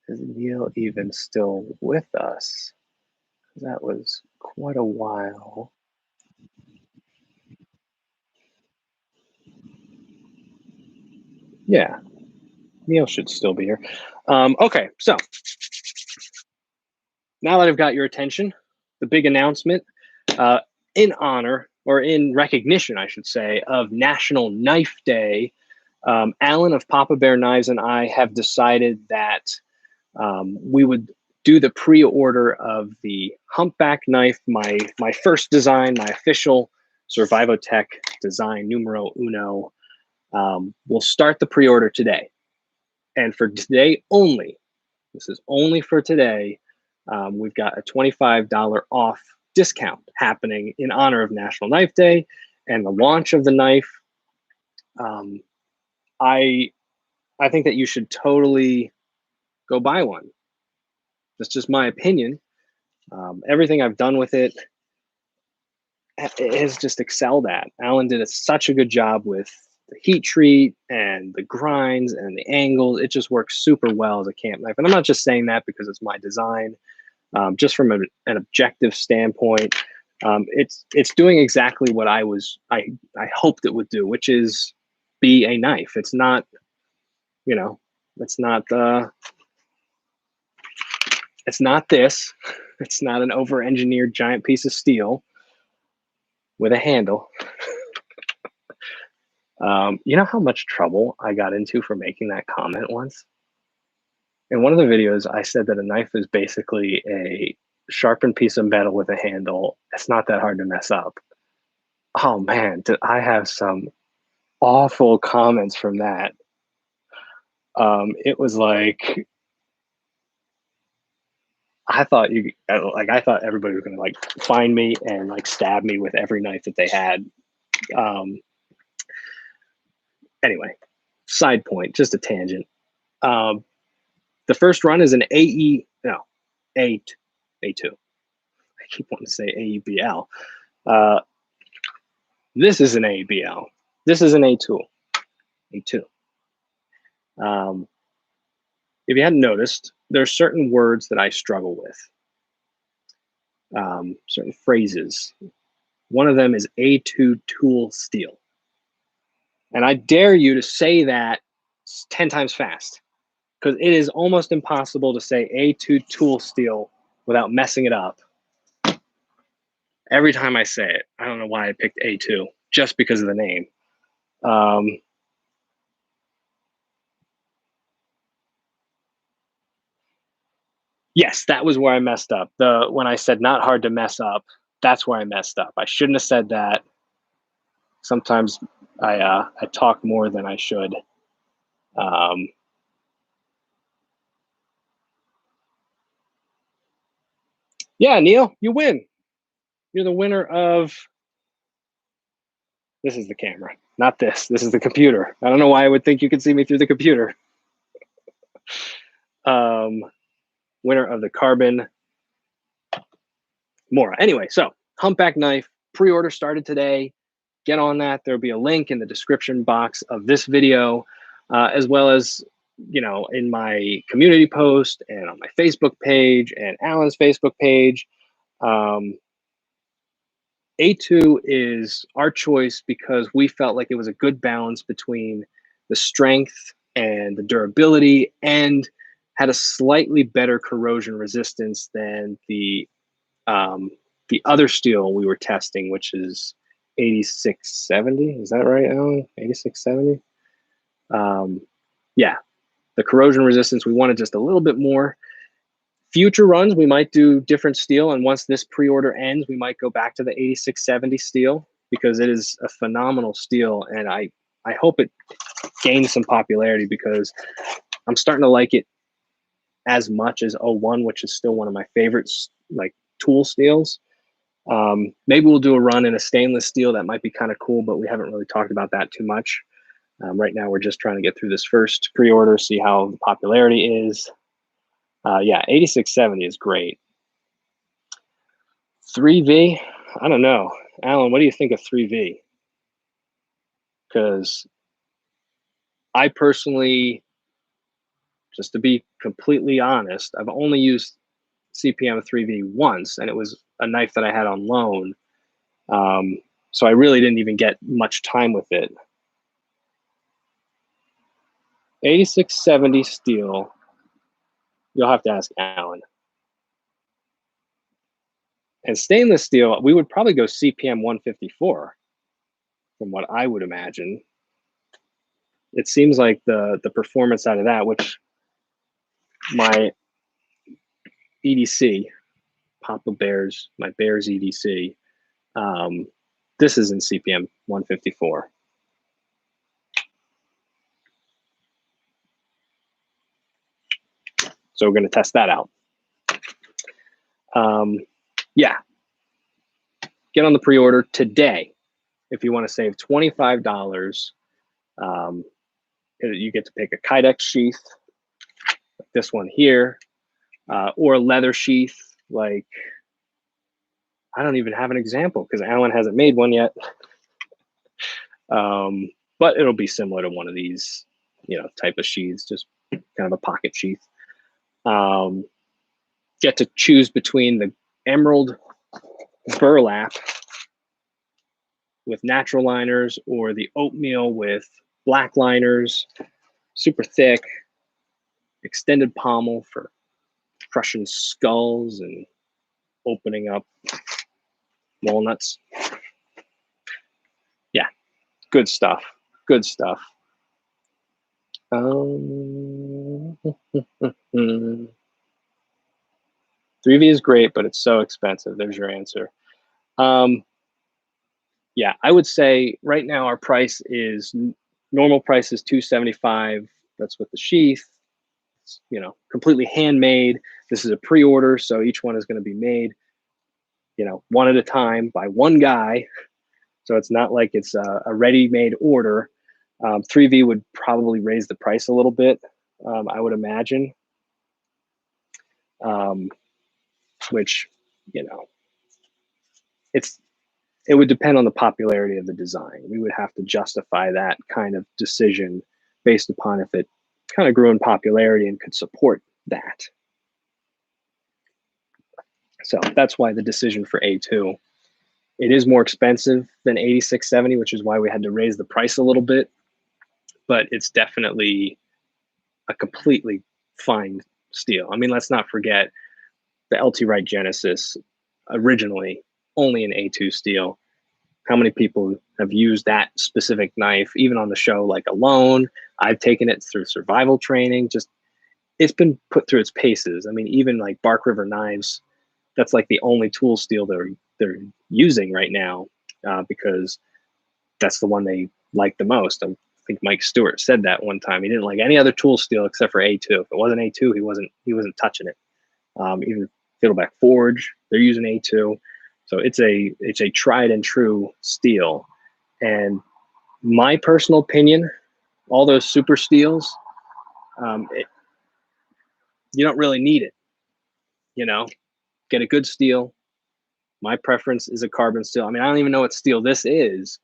Is Neil even still with us? That was quite a while. Yeah, Neil should still be here. Okay, so now that I've got your attention, the big announcement in honor, or in recognition, I should say, of National Knife Day, Alan of Papa Bear Knives and I have decided that we would do the pre-order of the Humpback knife, my first design, my official SurvivoTek design, numero uno. We'll start the pre-order today. And for today only, this is only for today, we've got a $25 off discount happening in honor of National Knife Day and the launch of the knife. I think that you should totally go buy one. That's just my opinion. Everything I've done with it has just excelled at. Alan did such a good job with the heat treat and the grinds and the angles. It just works super well as a camp knife. And I'm not just saying that because it's my design. Just from an objective standpoint, it's doing exactly what I hoped it would do, which is be a knife. It's not, you know, it's not this. It's not an over-engineered giant piece of steel with a handle. You know how much trouble I got into for making that comment once? In one of the videos, I said that a knife is basically a sharpened piece of metal with a handle. It's not that hard to mess up. Oh man, did I have some awful comments from that. It was like, I thought everybody was gonna like find me and like stab me with every knife that they had. Anyway, side point, just a tangent. The first run is an A2. I keep wanting to say AEBL. This is an AEBL. This is an A2. A2. If you hadn't noticed, there are certain words that I struggle with. Certain phrases. One of them is A2 tool steel. And I dare you to say that 10 times fast, because it is almost impossible to say A2 tool steel without messing it up. Every time I say it, I don't know why I picked A2, just because of the name. Yes, that was where I messed up. When I said not hard to mess up, that's where I messed up. I shouldn't have said that. Sometimes I talk more than I should. Yeah, Neil, you win. You're the winner of. This is the camera, not this. This is the computer. I don't know why I would think you could see me through the computer. Winner of the Carbon Mora. Anyway, so Humpback knife pre-order started today. Get on that. There'll be a link in the description box of this video, as well as, you know, in my community post and on my Facebook page and Alan's Facebook page. A2 is our choice because we felt like it was a good balance between the strength and the durability, and had a slightly better corrosion resistance than the other steel we were testing, which is 8670. Is that right, Alan? 8670. Yeah, the corrosion resistance, we wanted just a little bit more. Future runs, we might do different steel, and once this pre-order ends, we might go back to the 8670 steel, because it is a phenomenal steel, and I hope it gains some popularity, because I'm starting to like it as much as 01, which is still one of my favorites, like tool steels. Maybe we'll do a run in a stainless steel. That might be kind of cool, but we haven't really talked about that too much. Right now, we're just trying to get through this first pre-order, see how the popularity is. Yeah, 8670 is great. 3V, I don't know. Alan, what do you think of 3V? Because I personally, just to be completely honest, I've only used CPM 3V once, and it was a knife that I had on loan. So I really didn't even get much time with it. 8670 steel, you'll have to ask Alan. And stainless steel, we would probably go CPM 154, from what I would imagine. It seems like the performance out of that, which my EDC, Papa Bears, my Bears EDC, this is in CPM 154. So we're going to test that out. Yeah, get on the pre-order today if you want to save $25. You get to pick a Kydex sheath, like this one here, or a leather sheath. Like, I don't even have an example because Alan hasn't made one yet. But it'll be similar to one of these, you know, type of sheaths, just kind of a pocket sheath. Get to choose between the emerald burlap with natural liners or the oatmeal with black liners, super thick, extended pommel for crushing skulls and opening up walnuts. Yeah, good stuff. Good stuff. 3V is great, but it's so expensive. There's your answer. Yeah, I would say right now our price is, normal price is $275. That's with the sheath. It's, you know, completely handmade. This is a pre-order, so each one is going to be made, you know, one at a time by one guy. So it's not like it's a ready-made order. 3V would probably raise the price a little bit, I would imagine. which, you know, it would depend on the popularity of the design. We would have to justify that kind of decision based upon if it kind of grew in popularity and could support that. So that's why the decision for A2. It is more expensive than 8670, which is why we had to raise the price a little bit, but it's definitely a completely fine steel. I mean, let's not forget the LT Wright Genesis, originally only an A2 steel. How many people have used that specific knife, even on the show, like alone? I've taken it through survival training. Just, it's been put through its paces. I mean, even like Bark River knives, that's like the only tool steel they're using right now, because that's the one they like the most. I think Mike Stewart said that one time. He didn't like any other tool steel except for A2. If it wasn't A2, he wasn't touching it. Even Fiddleback Forge, they're using A2. So it's a tried and true steel. And my personal opinion, all those super steels, you don't really need it. You know, get a good steel. My preference is a carbon steel. I mean, I don't even know what steel this is,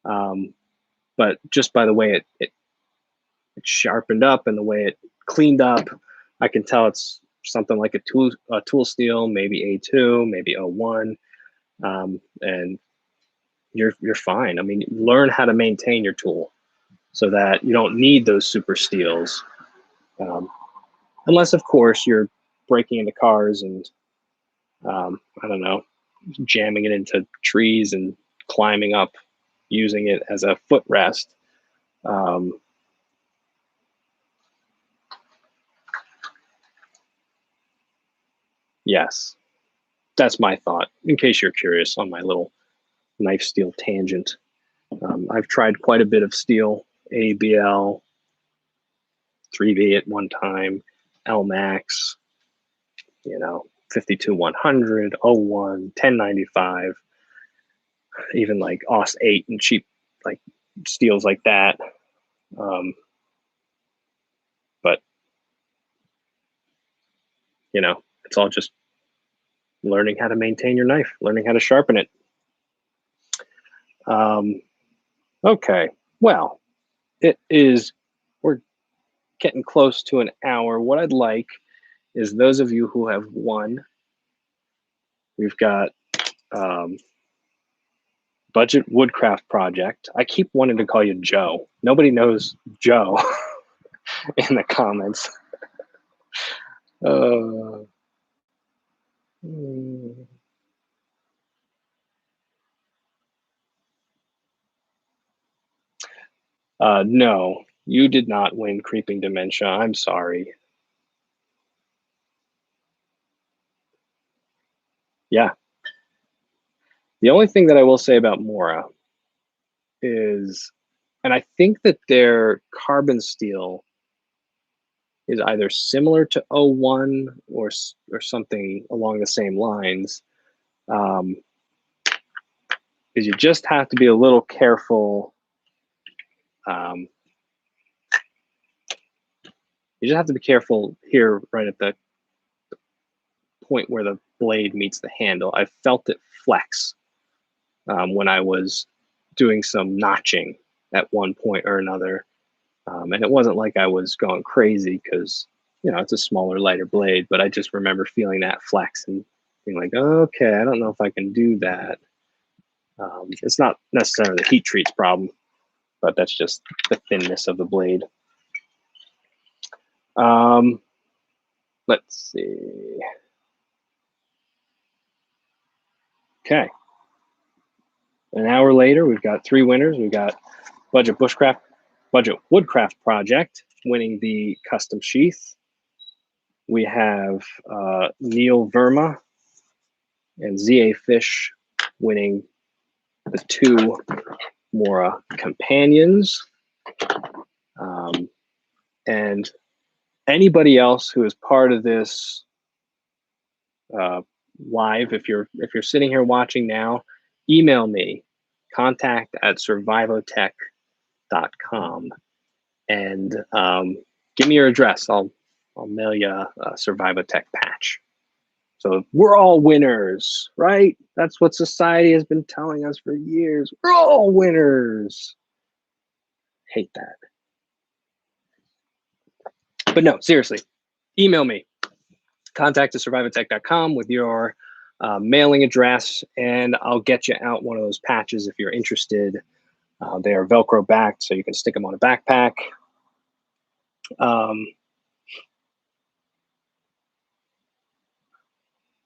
but just by the way it sharpened up and the way it cleaned up, I can tell it's something like a tool steel, maybe A2, maybe 01, and you're fine. I mean, learn how to maintain your tool so that you don't need those super steels, unless of course you're breaking into cars and I don't know, jamming it into trees and climbing up, using it as a footrest. Yes, that's my thought, in case you're curious on my little knife steel tangent. I've tried quite a bit of steel, ABL, 3V at one time, Lmax, you know, 52-100, 01, 1095, even like AUS 8 and cheap like steels like that. But, you know, it's all just learning how to maintain your knife, learning how to sharpen it. Okay, well, we're getting close to an hour. What I'd like is those of you who have won, we've got Budget Woodcraft Project. I keep wanting to call you Joe. Nobody knows Joe in the comments. No, you did not win Creeping Dementia. I'm sorry. Yeah. The only thing that I will say about Mora is, and I think that their carbon steel is either similar to 01 or something along the same lines, is you just have to be a little careful. You just have to be careful here right at the point where the blade meets the handle. I felt it flex when I was doing some notching at one point or another. And it wasn't like I was going crazy because, you know, it's a smaller, lighter blade, but I just remember feeling that flex and being like, okay, I don't know if I can do that. It's not necessarily the heat treat's problem, but that's just the thinness of the blade. Let's see. Okay. An hour later, we've got 3 winners. We've got Budget Woodcraft Project winning the custom sheath. We have Neil Verma and ZA Fish winning the 2 Mora companions. And anybody else who is part of this live, if you're sitting here watching now, email me, contact@survivotek.com, and give me your address. I'll I'll mail you a SurvivoTek patch. So we're all winners, right? That's what society has been telling us for years. We're all winners. Hate that. But no, seriously, email me. contact@survivotek.com with your mailing address, and I'll get you out one of those patches if you're interested. They are Velcro backed, so you can stick them on a backpack.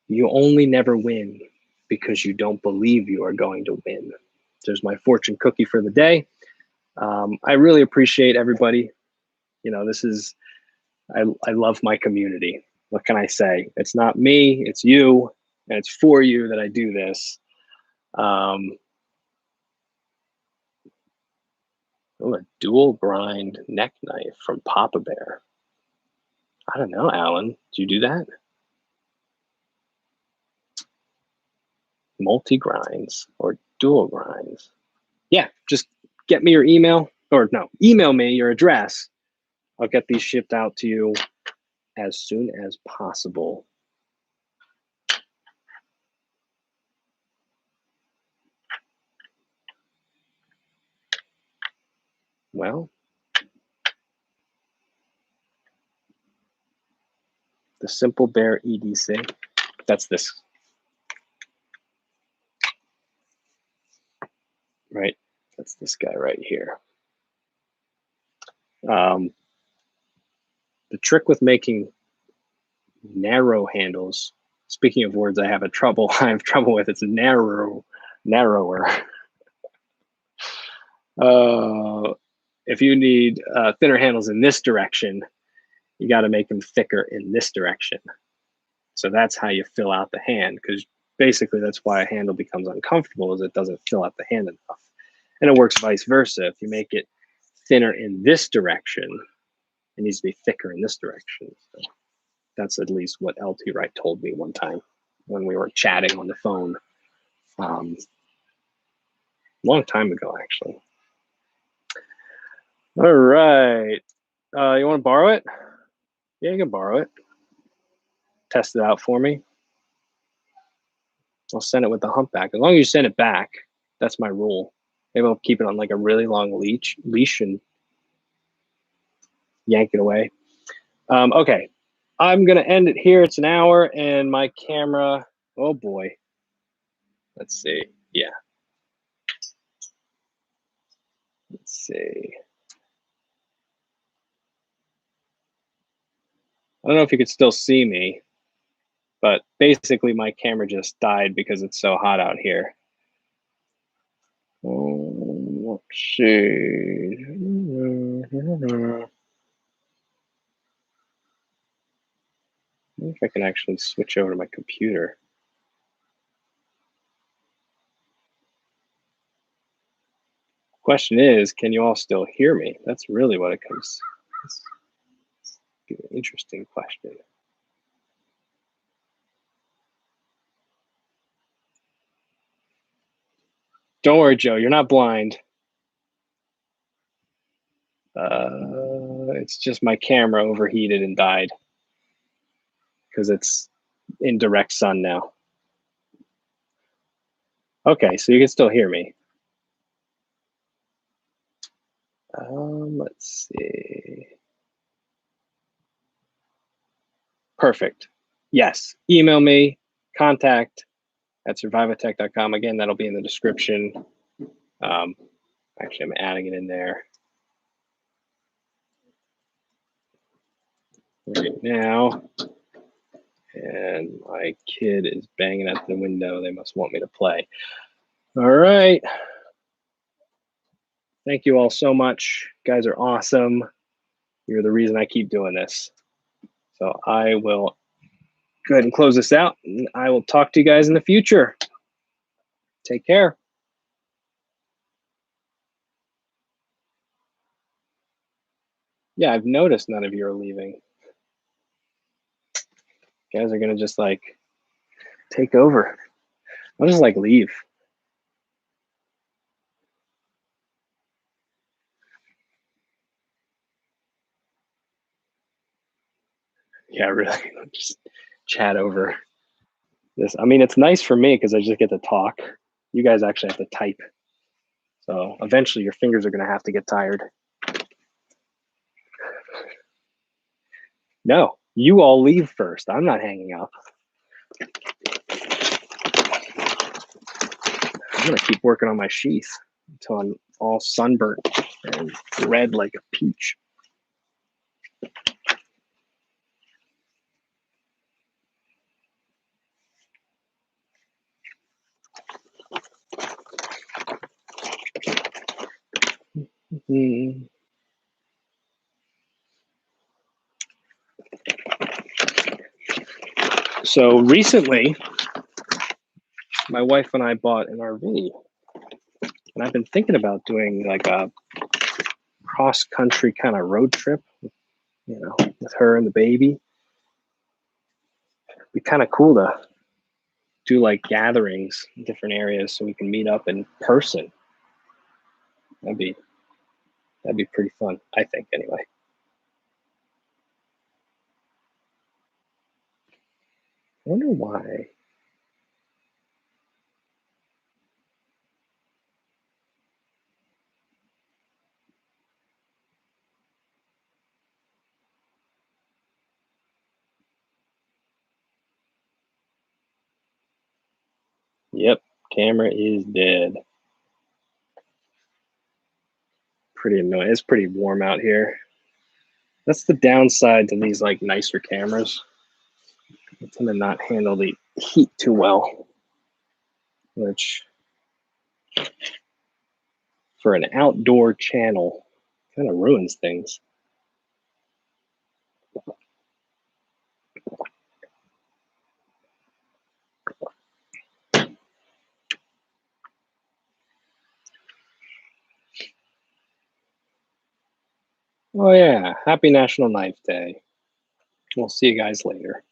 You only never win because you don't believe you are going to win. There's my fortune cookie for the day. I really appreciate everybody. You know, this is, I love my community. What can I say? It's not me, it's you, and it's for you that I do this. Oh, a dual grind neck knife from Papa Bear. I don't know, Alan. Do you do that? Multi grinds or dual grinds? Yeah, just get me your email, or no, email me your address. I'll get these shipped out to you as soon as possible. Well, the Simple Bear EDC, that's this, right? That's this guy right here. The trick with making narrow handles, speaking of words I have trouble with, it's narrower. If you need thinner handles in this direction, you got to make them thicker in this direction. So that's how you fill out the hand, because basically that's why a handle becomes uncomfortable, is it doesn't fill out the hand enough. And it works vice versa. If you make it thinner in this direction, it needs to be thicker in this direction. So that's at least what LT Wright told me one time when we were chatting on the phone. Long time ago, actually. All right. You want to borrow it? Yeah, you can borrow it. Test it out for me. I'll send it with the Humpback. As long as you send it back, that's my rule. Maybe I'll keep it on like a really long leash and yank it away. Okay, I'm gonna end it here. It's an hour, and my camera. Oh boy. Let's see. Yeah. Let's see. I don't know if you could still see me, but basically my camera just died because it's so hot out here. Let's see. If I can actually switch over to my computer. Question is, can you all still hear me? That's really what it comes. That's an interesting question. Don't worry, Joe. You're not blind. It's just my camera overheated and died because it's in direct sun now. Okay, so you can still hear me. Let's see. Perfect. Yes. Email me, contact@survivotek.com. Again, that'll be in the description. Actually, I'm adding it in there right now. And my kid is banging at the window. They must want me to play. All right. Thank you all so much. You guys are awesome. You're the reason I keep doing this. So I will go ahead and close this out, and I will talk to you guys in the future. Take care. Yeah, I've noticed none of you are leaving. You guys are going to just like take over. I'll just like leave. Yeah, really. Just chat over this. I mean, it's nice for me because I just get to talk. You guys actually have to type. So eventually your fingers are going to have to get tired. No, you all leave first. I'm not hanging up. I'm going to keep working on my sheath until I'm all sunburnt and red like a peach. Mm. So recently, my wife and I bought an RV, and I've been thinking about doing like a cross-country kind of road trip, you know, with her and the baby. It'd be kind of cool to do like gatherings in different areas so we can meet up in person. That'd be pretty fun, I think, anyway. I wonder why. Yep, camera is dead. Pretty annoying. It's pretty warm out here. That's the downside to these like nicer cameras. They tend to not handle the heat too well, which for an outdoor channel kind of ruins things. Oh yeah, happy National Knife Day. We'll see you guys later.